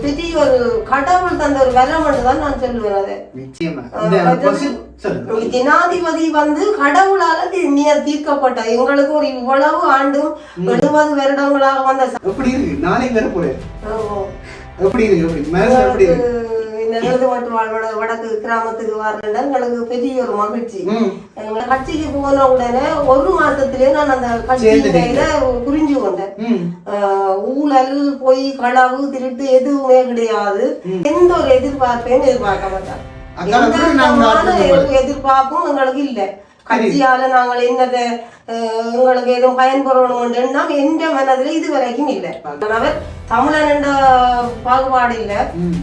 பெரிய ஒரு கடவுள் தந்த ஒரு வரம் தான் நான் சொல்லுவேன். அதை ஜனாதிபதி கடவுளால தீர்க்கப்பட்ட எங்களுக்கு ஒரு இவ்வளவு ஆண்டும் 70 வருடங்களாக வந்த எப்படி இருக்கு நாளைக்கு வர போறேன் வடக்கு கிராமத்துக்கு வரலன்னா எங்களுக்கு பெரிய ஒரு மகிழ்ச்சி. எங்களை கட்சிக்கு போன உடனே ஒரு மாசத்திலேயே நான் அந்த கட்சியில புரிஞ்சு கொண்டேன். ஊழல் பொய் களவு திருட்டு எதுவுமே கிடையாது. எந்த ஒரு எதிர்பார்ப்பையும் எதிர்பார்க்க மாட்டாங்க. எதிர்பார்ப்பும் எங்களுக்கு இல்லை. கட்சியால நாங்கள் என்னதை எங்களுக்கு எதுவும் பயன்பெறணும்னா எந்த மனதுல இது வரைக்கும் இல்லை. அவர் தமிழன் என்ற பாகுபாடு இல்ல,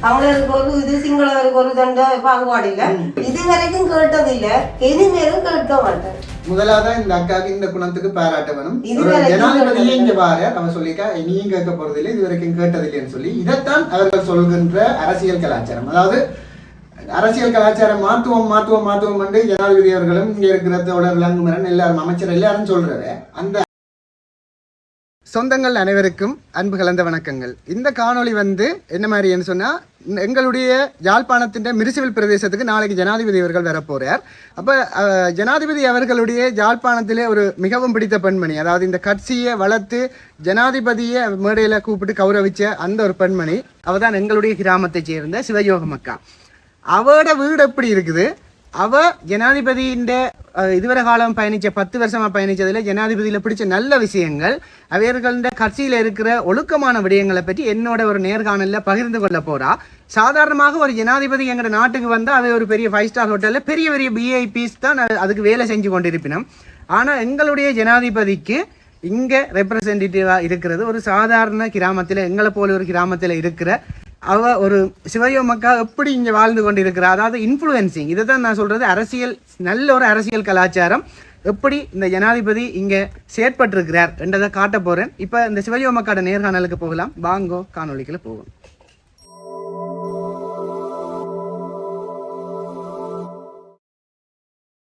தமிழருக்கு ஒரு இது சிங்களவருக்கு ஒரு தண்ட பாகுபாடு இல்ல. இது வரைக்கும் கேட்டதில்லை, இனிமேலும் கேட்க மாட்டேன். முதலாவது இந்த அக்காக்கு இந்த குணத்துக்கு பாராட்ட வேணும். ஜனாதிபதியே இங்க பாரு அவன் சொல்லிக்கா இனியும் கேட்க போறதில்லை, இது வரைக்கும் கேட்டதில்லைன்னு சொல்லி இதைத்தான் அவர்கள் சொல்கின்ற அரசியல் கலாச்சாரம். அதாவது அரசியல் கலாச்சாரம் மாத்துவோம் என்று ஜனாதிபதி அவர்களும் இங்க இருக்கிற தோழர் விலங்குமரன் எல்லாரும் அமைச்சர் எல்லாரும் சொல்றத அந்த சொந்தங்கள் அனைவருக்கும் அன்பு கலந்த வணக்கங்கள். இந்த காணொளி என்ன மாதிரின்னு சொன்னா எங்களுடைய யாழ்ப்பாணத்தின் மிருசிவில் பிரதேசத்துக்கு நாளைக்கு ஜனாதிபதி அவர்கள் வரப்போறார். அப்ப ஜனாதிபதி அவர்களுடைய யாழ்ப்பாணத்திலே ஒரு மிகவும் பிடித்த பெண்மணி, அதாவது இந்த கட்சியை வளர்த்து ஜனாதிபதியை மேடையில கூப்பிட்டு கௌரவிச்ச அந்த ஒரு பெண்மணி அவதான் எங்களுடைய கிராமத்தை சேர்ந்த சிவயோகம் அக்கா. அவட வீடு எப்படி இருக்குது, அவ ஜனாதிபதியின் இதுவரை காலம் பயணிச்ச 10 வருஷமா பயணிச்சதுல ஜனாதிபதியில பிடிச்ச நல்ல விஷயங்கள், அவர்கள கட்சியில இருக்கிற ஒழுக்கமான விடயங்களை பற்றி என்னோட ஒரு நேர்காணல்ல பகிர்ந்து கொள்ள போறா. சாதாரணமாக ஒரு ஜனாதிபதி எங்க நாட்டுக்கு வந்தா அவை ஒரு பெரிய 5 ஸ்டார் ஹோட்டல்ல பெரிய பெரிய பிஐபிஸ் தான் அதுக்கு வேலை செஞ்சு கொண்டிருப்பினோம். ஆனா எங்களுடைய ஜனாதிபதிக்கு இங்க ரெப்ரசன்டேட்டிவா இருக்கிறது ஒரு சாதாரண கிராமத்துல, எங்களை போல ஒரு கிராமத்துல இருக்கிற அவ ஒரு சிவயோமக்கா எப்படி இங்க வாழ்ந்து கொண்டிருக்கிறா. அதாவது இன்ஃப்ளூயன்சிங், இதை தான் நான் சொல்றது. அரசியல் நல்ல ஒரு அரசியல் கலாச்சாரம் எப்படி இந்த ஜனாதிபதி இங்க செயற்பட்டிருக்கிறார் என்றதை காட்ட போறேன். இப்ப இந்த சிவயோமக்காட நேர்காணலுக்கு போகலாம், வாங்கோ காணொலிக்குள்ள போவோம்.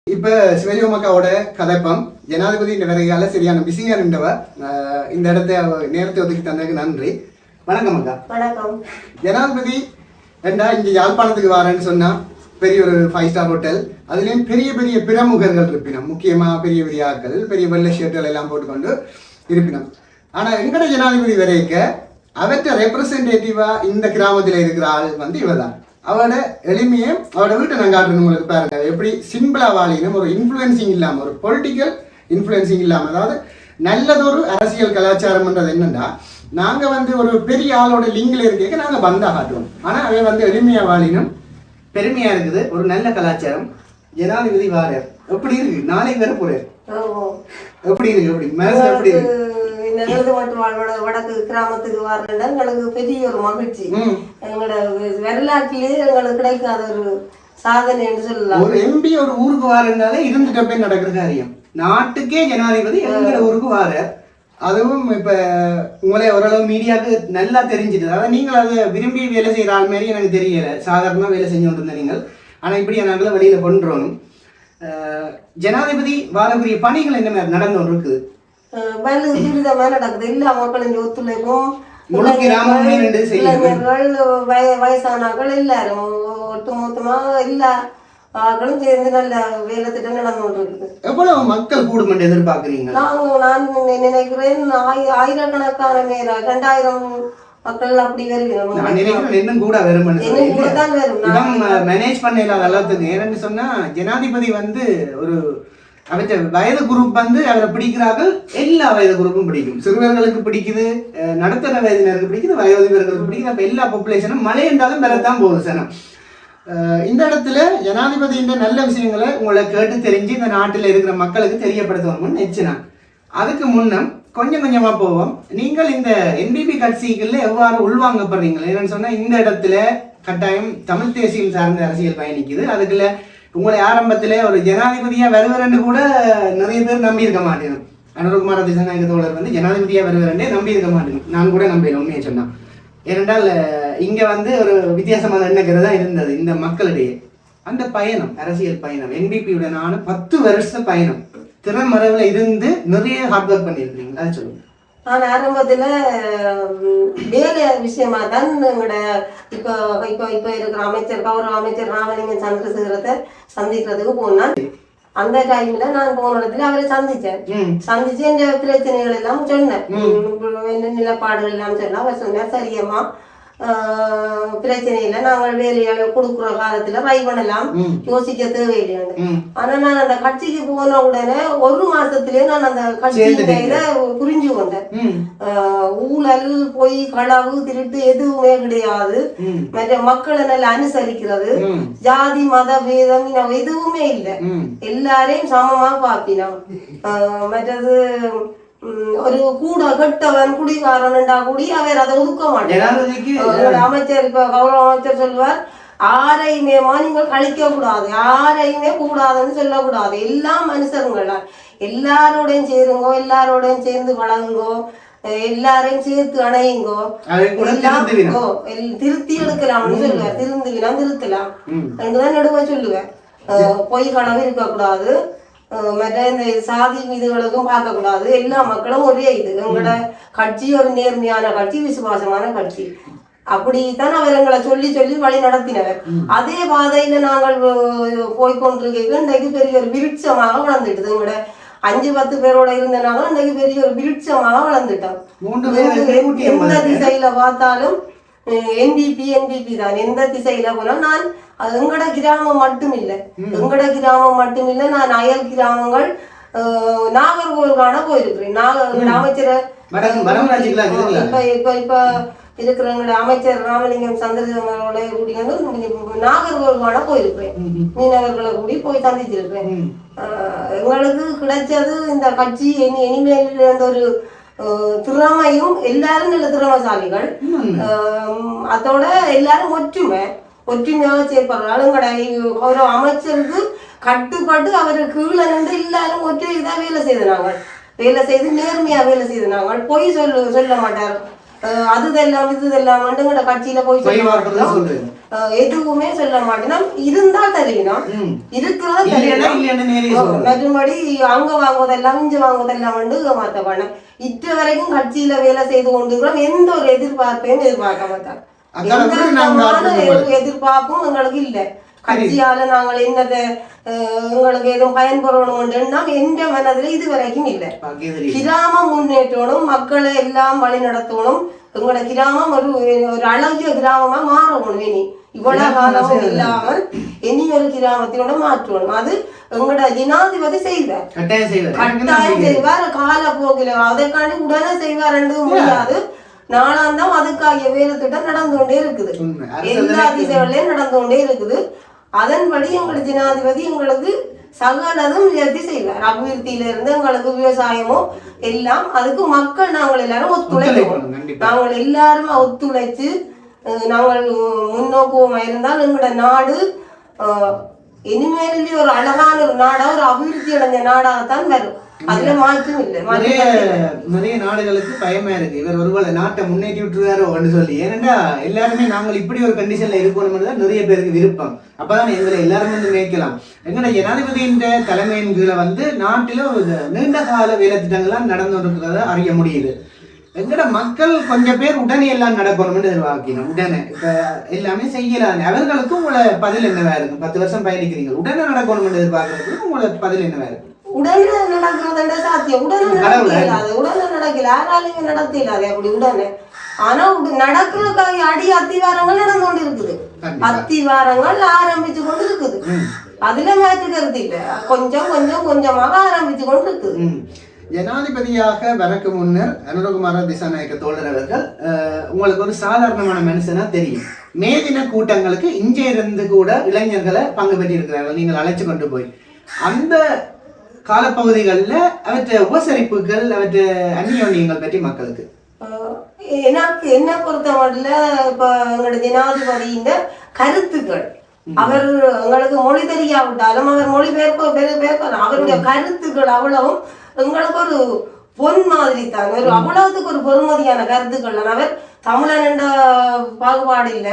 இப்ப சிவயோமக்காவோட கதைப்பம் ஜனாதிபதி இந்த வேலையால சரியான பிஸியா இருந்தவ. இந்த இடத்தை நேரத்தை ஒதுக்கி தந்ததுக்கு நன்றி. வணக்கம் அக்கா. வணக்கம். ஜனாதிபதி ரெண்டா இங்க யாழ்ப்பாணத்துக்கு வரேன்னு சொன்னா பெரிய ஒரு 5 ஸ்டார் ஹோட்டல், அதுலயும் பெரிய பெரிய பிரமுகர்கள் இருப்பினோம். முக்கியமா பெரிய பெரிய ஆட்கள் பெரிய வெள்ளை ஷர்ட்டுகள் எல்லாம் போட்டுக்கொண்டு இருப்பினோம். ஆனா எங்கட ஜனாதிபதி வரைக்க அவற்ற ரெப்ரசன்டேட்டிவா இந்த கிராமத்துல இருக்கிற ஆள் இவதான். அவட எளிமையை அவட வீட்டை நான் காட்டுறேன் உங்களுக்கு பாருங்க. எப்படி சிம்பிளா வாழினும் ஒரு இன்ஃப்ளூயன்சிங் இல்லாம, ஒரு பொலிட்டிக்கல் இன்ஃப்ளூயன்சிங் இல்லாம, அதாவது நல்லதொரு அரசியல் கலாச்சாரம்ன்றது என்னன்னா, நாங்க ஒரு பெரிய ஆளோட லிங்க்ல இருக்க நாங்க பந்தா காட்டுவோம். ஆனா அவன் எளிமையா வாழினும் பெருமையா இருக்குது. ஒரு நல்ல கலாச்சாரம். ஜனாதிபதி வாரார், எப்படி இருக்கு நாளைக்கு வர போறார், எப்படி இருக்கு எப்படி மனசு எப்படி இருக்கு? வடக்கு கிராமத்துக்கு வரலன்னா எங்களுக்கு பெரிய ஒரு மகிழ்ச்சி. எங்களோட வரலாற்றிலேயே எங்களுக்கு கிடைக்காத ஒரு சாதனை என்று சொல்லலாம். ஒரு எம்பி ஒரு ஊருக்கு வாரனாலே இருந்துட்டு நடக்கிற காரியம். நாட்டுக்கே ஜனாதிபதி எங்களோட ஊருக்கு வாரார். அதுவும் இப்ப உங்களே ஓரளவு மீடியாவுக்கு நல்லா தெரிஞ்சுது. அதாவது நீங்கள் அதை விரும்பி வேலை செய்யற ஆள் மாதிரி எனக்கு தெரியல. சாதாரணமா வேலை செஞ்சு கொண்டிருந்த நீங்கள், ஆனா இப்படி நாங்கள வெளியில கொண்டுறோம். ஜனாதிபதி வாரக்கூடிய பணிகள் என்ன மாதிரி நடந்து இருக்குது? நடக்குது. எல்லா மக்களின் ஒத்துழைப்பும், வயசானாக்கள் எல்லாரும் ஒட்டுமொத்தமா எல்லா சேர்ந்து நல்ல வேலை திட்டம் நடந்து கொண்டிருக்கு. எவ்வளவு மக்கள் கூடும் எதிர்பார்க்கிறீங்க? நான் நினைக்கிறேன் ஆயிரக்கணக்கான பேர், 2000 மக்கள் அப்படி வருகிறோம். இன்னும் கூட வரும். மேனேஜ் பண்ண இல்லாத எல்லாத்துக்கும் ஏன்னு சொன்னா ஜனாதிபதி ஒரு அவற்ற வயது குரூப் அவரை பிடிக்கிறார்கள். எல்லா வயது குரூப்பும் பிடிக்கும். சிறுவர்களுக்கு பிடிக்குது, நடுத்தர வயதினருக்கு பிடிக்குது, வயோதிபர்களுக்கு பிடிக்குது. அப்ப எல்லா பாப்புலேஷனும் மழை என்றாலும் பெறத்தான் போகுது சனம். இந்த இடத்துல ஜனாதிபதியின் நல்ல விஷயங்களை உங்களை கேட்டு தெரிஞ்சு இந்த நாட்டில் இருக்கிற மக்களுக்கு தெரியப்படுத்தணும்னு நினைச்சினான். அதுக்கு முன்னம் கொஞ்சம் கொஞ்சமா போவோம். நீங்கள் இந்த என்பிபி கட்சிகள்ல எவ்வாறு உள்வாங்கப்படுறீங்களா? என்னன்னு சொன்னா இந்த இடத்துல கட்டாயம் தமிழ் தேசியம் சார்ந்த அரசியல் பயணிக்குது. அதுக்குள்ள உங்களை ஆரம்பத்திலே ஒரு ஜனாதிபதியா வருவரன்னு கூட நிறைய பேர் நம்பி இருக்க மாட்டேன். அனுரகுமார திசாநாயக தோழர் ஜனாதிபதியா வருவரன்னே நம்பி இருக்க மாட்டேன். நான் கூட நம்பல உண்மையை சொன்னா. ஏனென்றால் இங்க ஒரு வித்தியாசமான எண்ணக்கிறது தான் இருந்தது இந்த மக்களிடையே. அந்த பயணம், அரசியல் பயணம், என்பிபியுடனான 10 வருஷ பயணம், திறமறைவில் இருந்து நிறைய ஹார்ட் ஒர்க் பண்ணியிருக்கீங்க. அதை சொல்லுங்க. நான் ஆரம்பத்துல வேலை விஷயமா தான் எங்களோட இப்போ இப்போ இப்போ இருக்கிற அமைச்சர் கௌரவ அமைச்சர் ராமலிங்கம் சந்திரசேகரத்தை சந்திக்கிறதுக்கு போனான். அந்த டைம்ல நான் போன இடத்துல அவரை சந்திச்சு என் பிரச்சனைகள் எல்லாம் சொன்னேன், நிலப்பாடுகள் எல்லாம் சொன்னா அவர் சொன்னார், சரியம்மா பிரச்சனை இல்லை, நாங்கள் வேலையை கொடுக்குற காலத்துல ட்ரை பண்ணலாம், யோசிக்க தேவையில்லைன்னு. ஆனா நான் அந்த கட்சிக்கு போன உடனே ஒரு மாசத்துலயே நான் அந்த கட்சியில புரிஞ்சு கொண்டேன். ஊழல் பொய் களவு திருட்டு எதுவுமே கிடையாது, மற்ற மக்களை நல்லா அனுசரிக்கிறது, ஜாதி மத வேதம் எதுவுமே இல்லை, எல்லாரையும் சமமா பாப்பினோம். மற்றது ஒரு கூட கெட்டவன் குடிகாரன்டா கூடி அவர் அதை ஒதுக்க மாட்டார். அமைச்சர் இப்ப கௌரவ அமைச்சர் சொல்வார், யாரையுமே நீங்கள் கழிக்க கூடாது, யாரையுமே கூடாதுன்னு சொல்லக்கூடாது, எல்லாம் மனுஷருங்களா, எல்லாரோடையும் சேருங்கோ, எல்லாரோடையும் சேர்ந்து பழகுங்கோ, எல்லாரையும் சேர்த்து அணையுங்கோ, திருத்தி எடுக்கலாம்னு சொல்லுவார். திருந்துவினா திருத்தலாம் என்றுதான் நடுவ சொல்லுவேன். பொய் கனவு இருக்கக்கூடாது, மற்ற இந்த சாதி மீதுகளுக்கும் பார்க்கக்கூடாது, எல்லா மக்களும் ஒரே இது. எங்களோட கட்சி ஒரு நேர்மையான கட்சி, விசுவாசமான கட்சி, அப்படித்தான் அவர் எங்களை சொல்லி சொல்லி வழி நடத்தினவர். அதே பாதையில நாங்கள் போய்கொண்டிருக்க இன்றைக்கு பெரிய ஒரு விருட்சமாக வளர்ந்துட்டு, எங்களோட 5-10 பேரோட இருந்த நாங்கள் இன்றைக்கு பெரிய ஒரு விருட்சமாக வளர்ந்துட்டோம். எந்த திசையில பார்த்தாலும் NDP தான். எந்த திசையில போனா நான் எங்கட கிராமம் மட்டும் இல்லை, நான் அயல் கிராமங்கள் நாகர்கோவில் காண போயிருக்கிறேன். அமைச்சர் இப்ப இருக்கிற அமைச்சர் ராமலிங்கம் சந்திரசேகரோட கூடி நாகர்கோவில் காண போயிருக்கிறேன். மீனவர்களை கூடி போய் சந்திச்சிருக்கிறேன். எங்களுக்கு கிடைச்சது இந்த கட்சி இனிமேல் அந்த ஒரு திறமையும், எல்லாரும் நல்ல திறமைசாலிகள், அதோட எல்லாரும் ஒற்றுமையாக செயல்படுறாங்க. ஒரு அமைச்சருக்கு கட்டுப்பட்டு அவருக்கு கீழே நின்று எல்லாரும் ஒற்றை இதாக வேலை செய்து நேர்மையா வேலை செய்தாங்க. பொய் சொல்ல மாட்டார், அதுதெல்லாம் இதுதெல்லாம் கட்சியில போய் சொல்ல எதுவுமே சொல்ல மாட்டேன். இருந்தால் தெரியணும், இருக்கிறதா தெரியணும். மறுபடி அங்க வாங்குவதெல்லாம் இங்க வாங்குவதெல்லாம் மாத்த பண்ண இற்ற வரைக்கும் கட்சியில வேலை செய்து கொண்டிருக்கிறோம். எந்த ஒரு எதிர்பார்ப்பையும் எதிர்பார்க்க மாட்டாங்க, எதிர்பார்ப்பும் எங்களுக்கு இல்லை. கட்சியால நாங்கள் என்னதை எங்களுக்கு எதுவும் பயன்பெறணும்னா எந்த மனதுல இது வரைக்கும் இல்லை. கிராமம் முன்னேற்றணும், மக்களை எல்லாம் வழி நடத்தணும், எங்களோட கிராமம் ஒரு அழகிய கிராமமா மாறணும். இனி இவ்வளவு காலமும் இல்லாமல் இனி ஒரு கிராமத்தினோட மாற்றணும். அது எங்களோட ஜனாதிபதி செய்வார், கட்டாயம் செய்வார். காலப்போக்கில அதற்காண்டி உடனே செய்வார் என்று முடியாது. நாளாந்தம் அதுக்காகிய வேலை திட்டம் நடந்து கொண்டே இருக்குது, எல்லா திசைகளிலும் நடந்து கொண்டே இருக்குது. அதன்படி எங்களோட ஜனாதிபதி எங்களுக்கு சகலதும் நிறுத்தி செய்வார். அபிவிருத்தியில இருந்து எங்களுக்கு விவசாயமோ எல்லாம், அதுக்கு மக்கள் நாங்கள் எல்லாரும் ஒத்துழைப்போம். நாங்கள் எல்லாரும் ஒத்துழைச்சு நாங்கள் முன்னோக்குவோமா இருந்தால் எங்களோட நாடு இனிமேலே ஒரு அழகான ஒரு நாடா, ஒரு அபிவிருத்தி அடைஞ்ச நாடாகத்தான் வரும். அதுல மாற்றம் இல்லை. நிறைய நாடுகளுக்கு பயமா இருக்கு, இவர் ஒருவேளை நாட்டை முன்னேற்றி விட்டுருவாரோ சொல்லி. ஏன்னா எல்லாருமே நாங்கள் இப்படி ஒரு கண்டிஷன்ல இருக்கணும் தான் நிறைய பேருக்கு விருப்பம். அப்பதான் எங்களை எல்லாருமே மேய்க்கலாம். எங்களோட ஜனாதிபதியின் தலைமையின் கீழே நாட்டில ஒரு நீண்ட கால வேலை திட்டங்கள்லாம் நடந்து இருக்கிறத அறிய முடியுது. எங்கட மக்கள் கொஞ்சம் பேர் உடனே எல்லாம் நடக்கணும்னு எதிர்பார்க்கணும். உடனே இப்ப எல்லாமே செய்யலாம். அவர்களுக்கும் உங்களோட பதில் என்னவா இருக்கும்? 10 வருஷம் பயணிக்கிறீங்க, உடனே நடக்கணும்னு எதிர்பார்க்கறதுக்கு உங்களோட பதில் என்னவா இருக்கும்? உடனே நடக்கிறத சாத்தியம், உடனே நடக்கல, யாராலையும் நடத்த இல்லாது அப்படி உடனே. ஆனா நடக்கிறதுக்காக அடி அத்திவாரங்கள் நடந்து கொண்டு இருக்குது, அத்திவாரங்கள் ஆரம்பிச்சு கொண்டு இருக்குது. அதுல மாற்றுக்கிறது இல்ல, கொஞ்சமாக ஆரம்பிச்சு கொண்டு இருக்குது. ஜனாதிபதியாக வரக்கு முன்னர் அனுரகுமார திசாநாயக்க தோழர் அவர்கள் உங்களுக்கு ஒரு சாதாரணமான மனுஷனா தெரியும். மே தின கூட்டங்களுக்கு இங்கே இருந்து கூட இளைஞர்களை பங்கு பெற்றி இருக்கிறார்கள், நீங்கள் அழைச்சு கொண்டு போய். அந்த காலப்பகுதிகளில் அவற்றை உபசரிப்புகள், அவற்றை அந்நியோன்யங்கள் பற்றி மக்களுக்கு எனக்கு என்ன பொறுத்த மட்டும் இப்ப எங்களோட ஜனாதிபதியின் கருத்துக்கள், அவர் எங்களுக்கு மொழி தெரியாவிட்டாலும் அவர் மொழி பேர்ப்பார், அவருடைய கருத்துக்கள் அவ்வளவும் எங்களுக்கு ஒரு பொன் மாதிரி தான். ஒரு அவ்வளவுக்கு ஒரு பொறுமதியான கருத்துக்கள். அவர் தமிழன் என்ற பாகுபாடு இல்ல,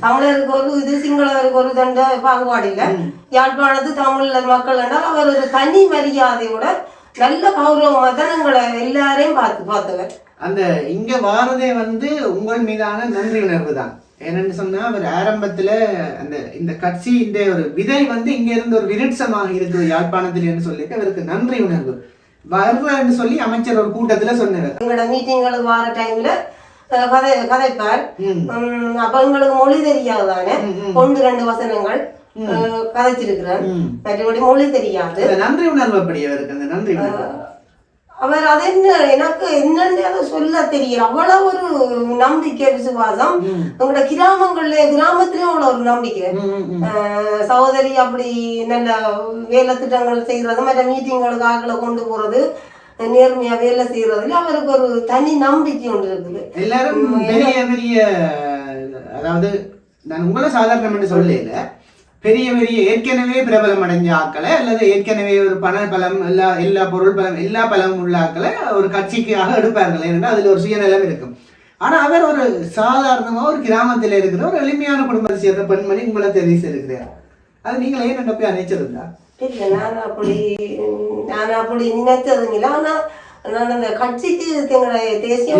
தமிழருக்கு ஒரு இது, சிங்களவருக்கு ஒரு தண்ட பாகுபாடு இல்ல. யாழ்ப்பாணத்து தமிழர் மக்கள் என்றால் அவர் ஒரு தனி மரியாதையோட நல்ல கௌரவமா தான் எங்களை எல்லாரையும் பார்த்தவர். அந்த இங்க வாரதே வந்து உங்கள் மீதான நன்றி உணர்வு தான். என்னன்னு சொன்னா அவர் ஆரம்பத்துல அந்த இந்த கட்சி இந்த ஒரு விதை வந்து இங்க இருந்து ஒரு விருட்சமாக இருக்குது யாழ்ப்பாணத்தில் என்று சொல்லிட்டு அவருக்கு நன்றி உணர்வு வருன்னு சொல்லி அமைச்சர் ஒரு கூட்டத்துல சொன்னார். எங்களோட மீட்டிங்களுக்கு வர டைம்ல கதைப்பார். அப்ப எங்களுக்கு மொழி தெரியாதானே, 1-2 வசனங்கள் கதைச்சிருக்கிறார், மற்றபடி மொழி தெரியாது. நன்றி உணர்வு அப்படி அவருக்கு அந்த நன்றி உணர்வு அவர் அது என்ன எனக்கு என்னன்னு அதை சொல்ல தெரியல. அவ்வளவு ஒரு நம்பிக்கை விசுவாசம் எங்களோட கிராமத்திலயும் அவ்வளவு ஒரு நம்பிக்கை. சகோதரி அப்படி நல்ல வேலை திட்டங்கள் செய்யறது, மற்ற மீட்டிங்களுக்கு ஆட்களை கொண்டு போறது, நேர்மையா வேலை செய்யறதுல அவருக்கு ஒரு தனி நம்பிக்கை ஒன்று இருக்குது. எல்லாரும் பெரிய பெரிய அதாவது நான் உங்களை சாதாரண சொல்லல, பெரிய பெரிய ஏற்கனவே பிரபலம் அடைஞ்ச ஆக்களை அல்லது ஏற்கனவே ஒரு பண பலம் எல்லா பொருள் பலம் எல்லா பலமும் உள்ள ஆக்களை ஒரு கட்சிக்காக எடுப்பார்கள். ஏன்னா அதுல ஒரு சுயநலம் இருக்கும். ஆனா அவர் ஒரு சாதாரணமா ஒரு கிராமத்தில் இருக்கிற ஒரு எளிமையான குடும்பத்தை சேர்ந்த பெண்மணி உங்களை தெரிவி இருக்கிறார். அது நீங்களே என்ன போய் நினைச்சிருந்தா? இல்ல, நான் அப்படி நினைச்சதும் இல்லை. ஆனா நான் அந்த கட்சிக்கு தேசிய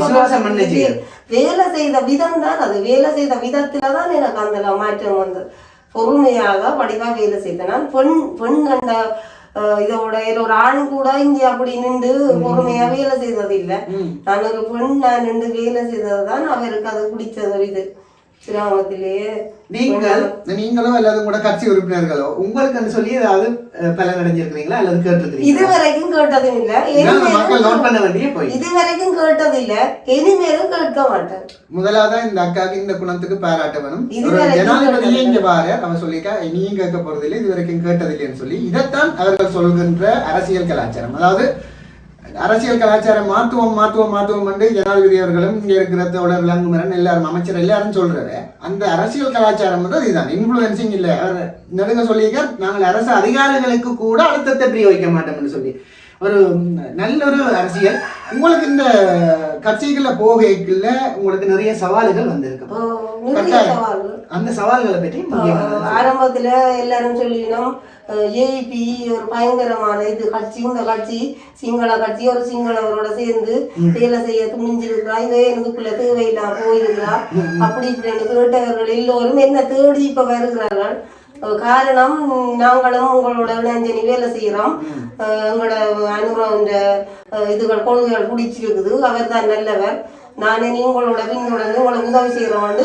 வேலை செய்த விதம் தான், அது வேலை செய்த விதத்துலதான் எனக்கு அந்த மாற்றம் வந்தது. பொறுமையாக படிவா வேலை செய்தேன். நான் பெண் அந்த இதோட ஒரு ஆண் கூட இங்க அப்படி நின்று பொறுமையா வேலை செய்தது இல்லை. நான் ஒரு பெண் நின்று வேலை செய்ததுதான் அவருக்கு அது பிடிச்சது. ஒரு இது கிராமத்திலேயே நீங்களும் அல்லது கூட கட்சி உறுப்பினர்களோ உங்களுக்கு சொல்லி ஏதாவது பலன் அடைஞ்சிருக்கீங்களா அல்லது கேட்டிருக்கீங்களா? இதுவரைக்கும் கேட்டதும் இல்ல, இதுவரைக்கும் கேட்டது இல்ல, இனிமேலும் கேட்க மாட்டேன். முதலாவது இந்த அக்காக்கு இந்த குணத்துக்கு பாராட்ட வேணும். ஜனாதிபதியே இங்க பாரு அவன் சொல்லிக்கா இனியும் கேட்க போறது இல்லை, இதுவரைக்கும் கேட்டதில்லைன்னு சொல்லி இதைத்தான் அவர்கள் சொல்கின்ற அரசியல் கலாச்சாரம். அதாவது அரசியல் கலாச்சாரம் மாற்றுவோம் என்று ஜனாதிபதி அவர்களும் இங்க இருக்கிற தோழர் லங்குமரன் எல்லாரும் அமைச்சர் எல்லாரும் சொல்றாரு. அந்த அரசியல் கலாச்சாரம் வந்து இதுதான், இன்ஃபுளுன்சிங் இல்லை. அவர் நடுங்க சொல்லிக்க நாங்கள் அரசு அதிகாரிகளுக்கு கூட அழுத்தத்தை பிரயோகிக்க மாட்டோம்னு சொல்லி ஒரு நல்ல ஒரு அரசியல். உங்களுக்கு இந்த கட்சிகள்ல போகைக்குள்ள உங்களுக்கு நிறைய சவால்கள் வந்திருக்கு. அந்த சவால்களை பற்றி ஆரம்பத்துல எல்லாரும் சொல்லினோம் ஏபி ஒரு பயங்கரமான இது கட்சி, இந்த கட்சி சிங்கள கட்சி, ஒரு சிங்களவரோட சேர்ந்து வேலை செய்ய துணிஞ்சிருக்கிறா, இவே எனக்குள்ள தேவையில்லாம போயிருக்கிறா அப்படி இப்படின்னு கேட்டவர்கள் எல்லோரும் என்ன தேடி இப்ப வருகிறார்கள். காரணம் நாங்களும் உங்களோட இணைஞ்சனி வேலை செய்யறோம், எங்களோட அனுபவம் இதுகள் கொள்கைகள் பிடிச்சிருக்குது, அவர் தான் நல்லவர், நானே உங்களோட பின்னுடன் உங்களுக்கு உதவி செய்யறோம்.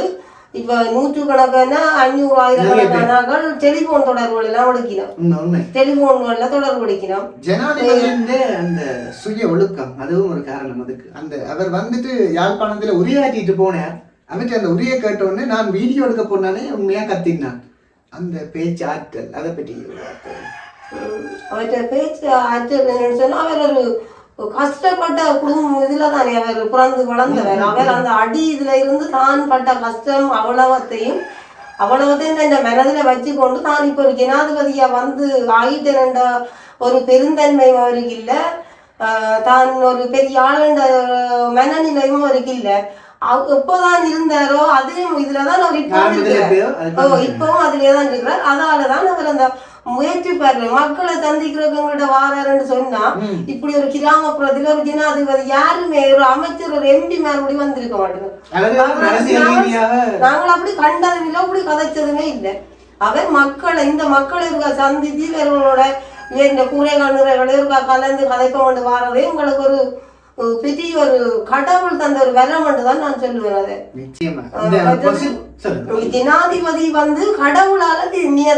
இப்ப 100கணக்கான 500,000 டெலிபோன் தொடர்புகள் எல்லாம் ஒடுக்கினோம், டெலிபோன்கள்ல தொடர்பு ஒடுக்கினோம். ஜனாதிபதியின் அந்த சுய ஒழுக்கம் அதுவும் ஒரு காரணம். அதுக்கு அந்த அவர் வந்துட்டு யாழ்ப்பாணத்துல உரையாற்றிட்டு போனார். அவற்றை அந்த உரையை கேட்டோடனே நான் வீடியோ எடுக்க போனானே உண்மையா கத்தினான். அந்த பேச்சு ஆற்றல் அதை பற்றி அவற்றை பேச்சு ஆற்றல் சொன்னா அவர் ஒரு கஷ்டப்பட்ட குடும்பம் இதுல தானே அவர் பிறந்து வளர்ந்தவர். அவர் அந்த அடி இதுல இருந்து தான் பட்ட கஷ்டம் அவ்வளவத்தையும் இந்த மனதில வச்சு கொண்டு தான் இப்ப ஒரு ஜனாதிபதியா வந்து ஆகிட்டேன் ஒரு பெருந்தன்மை அவருக்கு இல்ல, தான் ஒரு பெரிய ஆளுண்ட மனநிலையும் அவருக்கு இல்ல. எப்போதான் இருந்தாரோ அதே இதுலதான் அவர் இப்பவும் அதுலதான் இருக்கிறார். அதனாலதான் அவர் அந்த முயற்சி பாரு மக்களை சந்திக்கிறவங்கள்ட்ட வாராருன்னு சொன்னா இப்படி ஒரு கிராமப்புறத்துல ஒரு ஜனாதிபதி யாருமே ஒரு அமைச்சர் ஒரு எம்பி மேற்படி வந்திருக்க மாட்டேங்க. நாங்கள் அப்படி கண்டதும் இல்லை, அப்படி கதைச்சதுமே இல்லை. அவர் மக்களை இந்த மக்களை இருக்க சந்தித்து இவர்களோட இந்த குறைகள் நிறைகளை இருக்கா கலந்து கதைக்க கொண்டு வாரதே உங்களுக்கு ஒரு பெரிய ஒரு கடவுள் தந்த ஒரு வரம் தான் நான் சொல்லுவேன். ஜனாதிபதி வந்து கடவுளால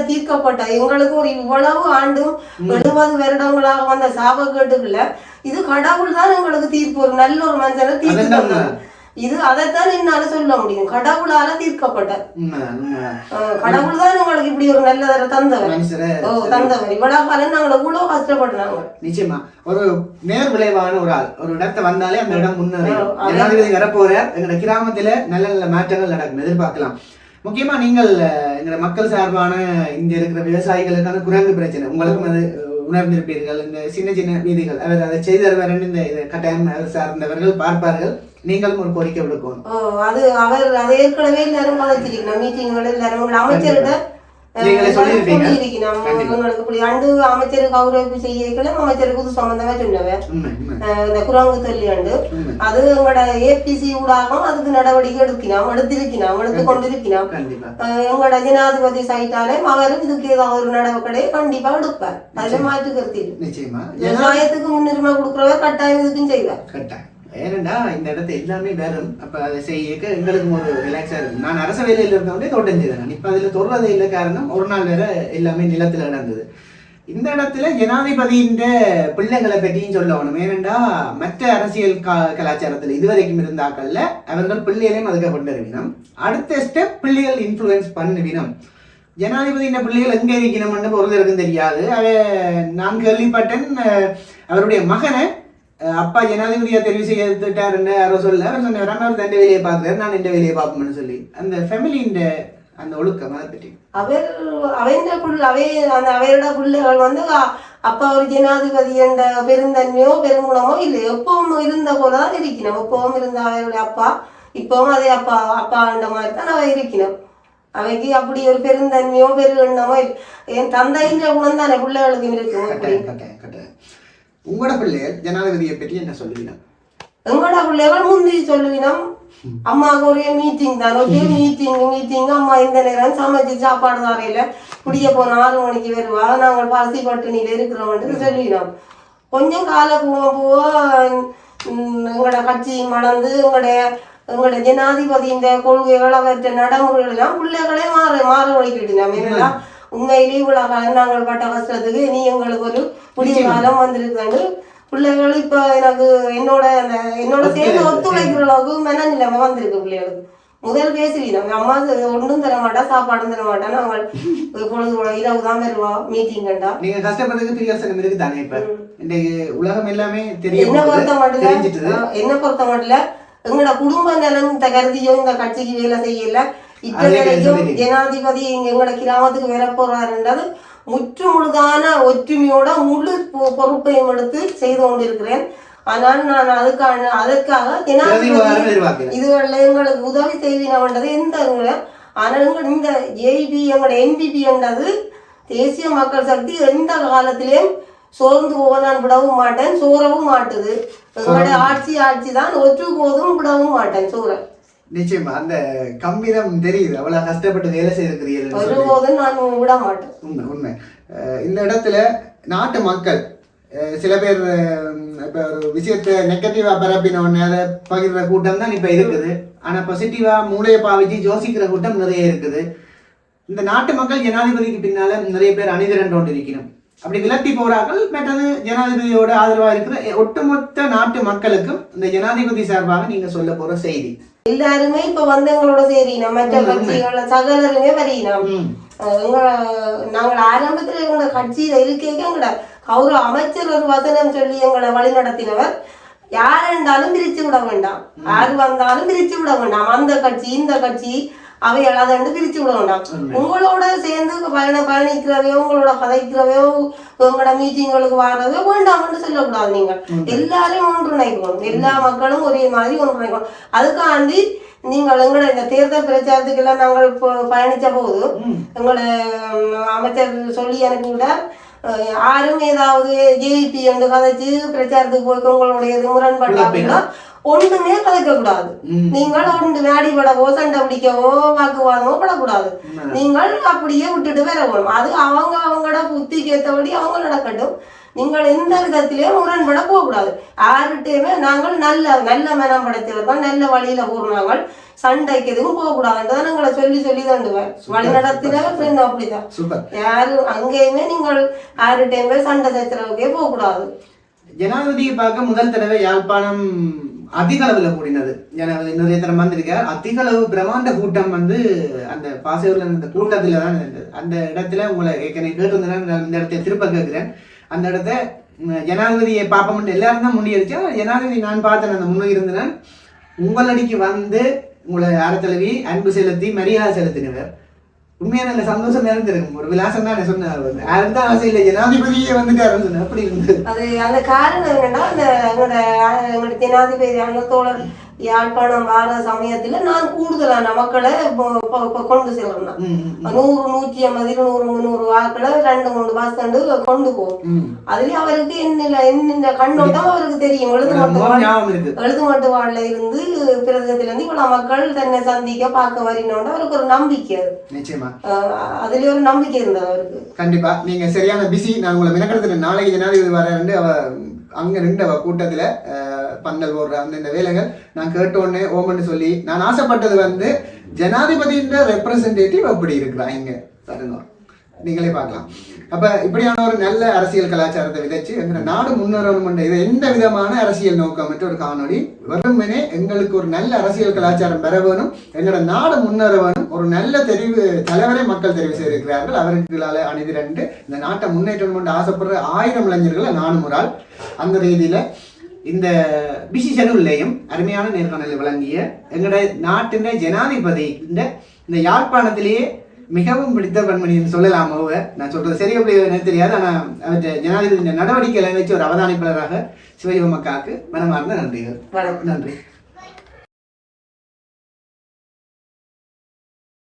தீர்க்கப்பட்ட எங்களுக்கு ஒரு இவ்வளவு ஆண்டும் 70 வருடங்களாக வந்த சாபக்கேட்டுக்குள்ள இது கடவுள் தான் எங்களுக்கு தீர்ப்பு, ஒரு நல்ல ஒரு மனுஷனை தீர்ப்பு. இது அதைத்தான் என்னால சொல்ல முடியும், கடவுளால தீர்க்கப்பட்ட கடவுள் தான் உங்களுக்கு இப்படி ஒரு நல்ல தந்தவர். இவ்வளவு காலம் நாங்கள் எவ்வளவு கஷ்டப்படுறாங்க. நிச்சயமா ஒரு நேர் விளைவான ஒரு ஆள் ஒரு இடத்தை வந்தாலே அந்த இடம் முன்னேறும். ஜனாதிபதி வரப்போற எங்களோட கிராமத்துல நல்ல நல்ல மாற்றங்கள் நடக்கும் எதிர்பார்க்கலாம். முக்கியமா நீங்கள் எங்களோட மக்கள் சார்பான இங்க இருக்கிற விவசாயிகளுக்கான குரங்கு பிரச்சனை உங்களுக்கும் அது உணர்ந்திருப்பீர்கள். இந்த சின்ன சின்ன வீதிகள் அவர் அதை செய்தவர் இந்த கட்டாயம் அவர் சார்ந்தவர்கள் பார்ப்பார்கள். நீங்களும் ஒரு கோரிக்கை விடுக்கணும். அது அவர் அதை ஏற்கனவே எல்லாரும் கதைச்சிருக்கணும் மீட்டிங்கள் எல்லாரும் அமைச்சர்கிட்ட உங்களுக்கு இப்படி அண்டு அமைச்சர் கௌரவிப்பு செய்யக்கலாம் அமைச்சர் புது சம்பந்தமா சொன்னவன் இந்த குரங்கு தொல்லியாண்டு அது எங்களோட ஏபிசி ஊடாகவும் அதுக்கு நடவடிக்கை எடுத்து கொண்டிருக்கிறோம் எங்களோட ஜனாதிபதி சைட்டாலே அவரும் இதுக்கு ஏதாவது ஒரு நடவடிக்கை கண்டிப்பா எடுப்பார். அதுல மாற்று கருத்து விவசாயத்துக்கு முன்னுரிமை கொடுக்குறவர் கட்டாயம் இதுக்கும் செய்வார். ஏனண்டா இந்த இடத்த எல்லாமே வரும். அப்ப அதை செய்ய எங்களுக்கு ஒரு ரிலாக்ஸா இருக்கும். நான் அரச வேலையில இருந்தவொடனே தோட்டம் செய்தேன். இப்ப அதுல தொடர்றதே இல்லை. காரணம் ஒரு நாள் வேற எல்லாமே நிலத்துல நடந்தது. இந்த இடத்துல ஜனாதிபதியின் பிள்ளைகளை பற்றியும் சொல்லணும். ஏனண்டா மற்ற அரசியல் கலாச்சாரத்துல இதுவரைக்கும் இருந்தாக்கள்ல அவர்கள் பிள்ளைகளையும் அதுக்காக கொண்டிருக்கணும். அடுத்த ஸ்டெப் பிள்ளைகள் இன்ஃபுளுன்ஸ் பண்ணுவினம். ஜனாதிபதியின் பிள்ளைகள் எங்க இருக்கணும்னு ஒருத்தருக்கும் தெரியாது. நான் கேள்விப்பட்டேன் அவருடைய மகனை அப்பா ஜனாதிபதியா தெரிவு செய்துட்டாருன்னு யாரோ சொல்ல அவர் சொன்னார் அவர் தண்டை வேலையை பார்க்கிறார் நான் இந்த வேலையை பார்ப்போம்னு சொல்லி அந்த ஃபேமிலியின் அந்த ஒழுக்கம் அதை பற்றி அவையோட பிள்ளைகள் வந்து அப்பா ஒரு ஜனாதிபதி என்ற பெருந்தன்மையோ பெருங்குணமோ இல்லை எப்பவும் இருந்த போலதான் இருக்கணும். எப்பவும் இருந்த அவையோட அப்பா இப்பவும் அதே அப்பான்ற மாதிரி தான் அவ இருக்கணும். அவைக்கு அப்படி ஒரு பெருந்தன்மையோ பெருங்கண்ணமோ என் தந்தைன்ற குணம் தானே பிள்ளைகளுக்கு இருக்கும். உங்களோட பிள்ளைகள் ஜனாதிபதியை பற்றி என்ன சொல்லுவீங்க? எங்களோட பிள்ளைகள் முந்தி சொல்லுவினோம் அம்மாவுக்கு ஒரே மீட்டிங் தான். ஒரே மீட்டிங் அம்மா இந்த நேரம் சமைச்சு சாப்பாடு தரையில குடிய போன 6 மணிக்கு வருவா நாங்கள் பசி பட்டினியில இருக்கிறோம்னு சொல்லினோம். கொஞ்சம் கால போக எங்களோட கட்சி மணந்து எங்களோட ஜனாதிபதியின் கொள்கைகள் அவற்ற நடைமுறைகள் எல்லாம் பிள்ளைகளே மாற வழிக்கிட்டோம். என்னன்னா உண்மையிலேயே இவ்வளவு நாங்கள் பட்ட கஷ்டத்துக்கு நீ எங்களுக்கு ஒரு புதிய காலம் வந்திருக்காண்டு பிள்ளைகள் இப்ப எனக்கு என்னோட சேர்ந்து ஒத்துழைக்கிற அளவுக்கு மனநிலைமை வந்திருக்கு. பிள்ளைகளுக்கு முதல் பேசுவீங்க அம்மா ஒன்றும் தர மாட்டா சாப்பாடும் தர மாட்டா நாங்கள் பொழுது இரவு தான் வருவா மீட்டிங் கண்டா நீங்க கஷ்டப்படுறதுக்கு பிரியோசனம் இருக்கு தானே. இப்ப இன்றைக்கு உலகம் எல்லாமே தெரியும். என்ன பொறுத்த மட்டும் எங்களோட குடும்ப நலன் கருதியோ இந்த கட்சிக்கு வேலை செய்யல. இப்ப வரைக்கும் ஜனாதிபதி எங்களோட கிராமத்துக்கு வர போறாருன்றது முற்று முழுதான ஒற்றுமையோட முழு பொறுப்பையும் எடுத்து செய்து கொண்டிருக்கிறேன். ஆனால் நான் அதுக்காக ஜனாதிபதி இதுவரை எங்களுக்கு உதவி செய்வினது எந்த ஆனால் இந்த ஜேபி எங்களோட என்பிபி என்றது தேசிய மக்கள் சக்தி எந்த காலத்திலேயும் சோர்ந்து போக நான் விடவும் மாட்டேன், சோறவும் மாட்டுது. எங்களுடைய ஆட்சி தான் ஒற்று போதும் விடவும் மாட்டேன் சோற. நிச்சயமா அந்த கம்பீரம் தெரியுது. அவ்வளவு கஷ்டப்பட்டு வேலை செய்திருக்கிறீர்கள். ஒருபோதும் நான் விட மாட்டேன். உண்மை. இந்த இடத்துல நாட்டு மக்கள் சில பேர் இப்ப ஒரு விஷயத்த நெகட்டிவா பரப்பின உடனே அதை பகிர்ற கூட்டம் தான் இப்ப இருக்குது. ஆனா பாசிட்டிவா மூளையை பாவிச்சு யோசிக்கிற கூட்டம் நிறைய இருக்குது. இந்த நாட்டு மக்கள் ஜனாதிபதிக்கு பின்னால நிறைய பேர் அணிதிரண்டு கொண்டு இருக்கணும். அப்படி விலத்தி போறார்கள். மற்றது ஜனாதிபதியோட ஆதரவா இருக்கிற ஒட்டுமொத்த நாட்டு மக்களுக்கும் இந்த ஜனாதிபதி சார்பாக நீங்க சொல்ல போற செய்தி. எல்லாருமே இப்ப வந்து எங்களோட சேரினோம். மற்ற கட்சிகள சகலருமே வரையினோம். நாங்கள் ஆரம்பத்துல எங்களோட கட்சியில இருக்கே எங்களோட கௌரவ அமைச்சர் ஒரு வசனம் சொல்லி எங்களை வழி நடத்தினவர் யார் இருந்தாலும் பிரிச்சு விட வேண்டாம், யாரு வந்தாலும் பிரிச்சு விட வேண்டாம். அந்த கட்சி இந்த கட்சி அவை அழகாண்டு பிரிச்சு விட வேண்டாம். உங்களோட சேர்ந்து பயணிக்கிறவையோ உங்களோட கதைக்கிறவையோ உங்களோட மீட்டிங்களுக்கு வர்றதோ வேண்டாம்னு சொல்லக்கூடாது. நீங்கள் எல்லாரையும் ஒன்றிணைக்கணும். எல்லா மக்களும் ஒரே மாதிரி ஒன்றிணைக்கணும். அதுக்காண்டி நீங்கள் எங்களோட இந்த தேர்தல் பிரச்சாரத்துக்கு எல்லாம் நாங்கள் பயணிச்ச போது எங்களோட அமைச்சர் சொல்லி அனுப்பிவிட யாரும் ஏதாவது ஜேபி என்று கதைச்சு பிரச்சாரத்துக்கு போய் உங்களுடைய முரண்பட்டா அப்படின்னா ஒன்றுமே கதைக்க கூடாது. நீங்கள் ஒன்று நாடிபடவோ சண்டை பிடிக்கவோ வாக்குவாதமோ படக்கூடாது. நீங்கள் அப்படியே விட்டுட்டு வரணும். அது அவங்களோட புத்திக்கு ஏற்றபடி அவங்க நடக்கட்டும். நீங்கள் எந்த விதத்திலேயும் முரண்பட போகக்கூடாது. யாருகிட்டையுமே நாங்கள் நல்ல மனம் படைத்தவர்கள், நல்ல வழியில போடுறாங்கள், சண்டைக்கு எதுவும் போகக்கூடாதுன்றதான் எங்களை சொல்லி தண்டுவேன். வழி நடத்தினவர் அப்படிதான். யாரும் அங்கேயுமே நீங்கள் யாருகிட்டையுமே சண்டை சச்சரவுக்கே போகக்கூடாது. ஜனாதிபதியை பார்க்க முதல் தடவை யாழ்ப்பாணம் அதிக அளவுல கூடினது. ஜனாதிபதி நிறைய தரம் வந்திருக்கார். அதிக அளவு பிரம்மாண்ட கூட்டம் வந்து அந்த பாசையூர்ல அந்த கூட்டத்துல தான் இருந்தது. அந்த இடத்துல உங்களை ஏற்கனவே கேட்டிருந்தேன், இந்த இடத்த திருப்ப கேட்கிறேன். அந்த இடத்த ஜனாதிபதியை பார்ப்போம்னு எல்லாரும் தான் முன்னியடிச்சா ஜனாதிபதி நான் பார்த்தேன். அந்த முன்னே இருந்தேன். உங்களடிக்கு வந்து உங்களை அறத்தளவி அன்பு செலுத்தி மரியாதை செலுத்தினவர். உண்மையான நல்ல சந்தோஷம் நிறைந்திருக்கும். ஒரு விலாசம் தான் சொன்னார். யாருந்தான் ஆசை இல்லை ஜனாதிபதியே வந்துட்டாருன்னு சொன்ன அப்படி இருந்தது. அது அந்த காரணம் என்னன்னா எங்களோட ஜனாதிபதி தோழர் யாழ்ப்பாணம் வார சமயத்துல நான் கூடுதலான மக்களை கொண்டு செல்றேன். 100, 150, 200, 300 வாக்களை 2-3 பஸ் கொண்டு போகும். அதுலயே அவருக்கு என்ன கண்ணோட்டம் அவருக்கு தெரியும். எழுதுமட்டு வாழ்ல இருந்து பிரதேசத்துல இருந்து இவ்வளவு மக்கள் தன்னை சந்திக்க பார்க்க வரணும்னு அவருக்கு ஒரு நம்பிக்கை. நிச்சயமா அதுலயே ஒரு நம்பிக்கை இருந்தது அவருக்கு. கண்டிப்பா நீங்க சரியான பிஸி. நான் உங்களை மினக்கெடுத்துட்டேன். நாளைக்கு ஜனாதிபதி வரேன் அவ அங்க நின்று அவ கூட்டத்துல பந்தல் போடுற அந்த வேலைகள் நான் கேட்டோன்னே ஓமன்னு சொல்லி நான் ஆசைப்பட்டது வந்து ஜனாதிபதியின் ரெப்ரசன்டேட்டிவ் அப்படி இருக்கிறான் இங்க பாருங்க, நீங்களே பார்க்கலாம். அப்ப இப்படியான ஒரு நல்ல அரசியல் கலாச்சாரத்தை விதைச்சு எங்க நாடு முன்னேறணும். இது எந்த விதமான அரசியல் நோக்கமற்ற ஒரு காணொலி. வெறுமனே எங்களுக்கு ஒரு நல்ல அரசியல் கலாச்சாரம் பெற வேணும், எங்களோட நாடு முன்னேற வேணும், ஒரு நல்ல தெரிவு தலைவரை மக்கள் தெரிவு செய்திருக்கிறார்கள். அவர்களால் அணிதிரண்டு இந்த நாட்டை முன்னேற்றம் கொண்டு ஆசைப்படுற 1000 இளைஞர்கள் நானும் ஒரு ஆள். அந்த ரீதியில இந்த பிசி ஷெடியூல்லையும் அருமையான நேர்காணலை வழங்கிய எங்களுடைய நாட்டின் ஜனாதிபதி இந்த யாழ்ப்பாணத்திலேயே மிகவும் பிடித்த பெண்மணின்னு சொல்லலாம். நான் சொல்றது சரி அப்படி எனக்கு தெரியாது. ஆனா அவற்றை ஜனாதிபதி நடவடிக்கைகளை வச்சு ஒரு அவதானிப்பாளராக சிவயோமக்காக்கு மனமார்ந்த நன்றிகள். நன்றி.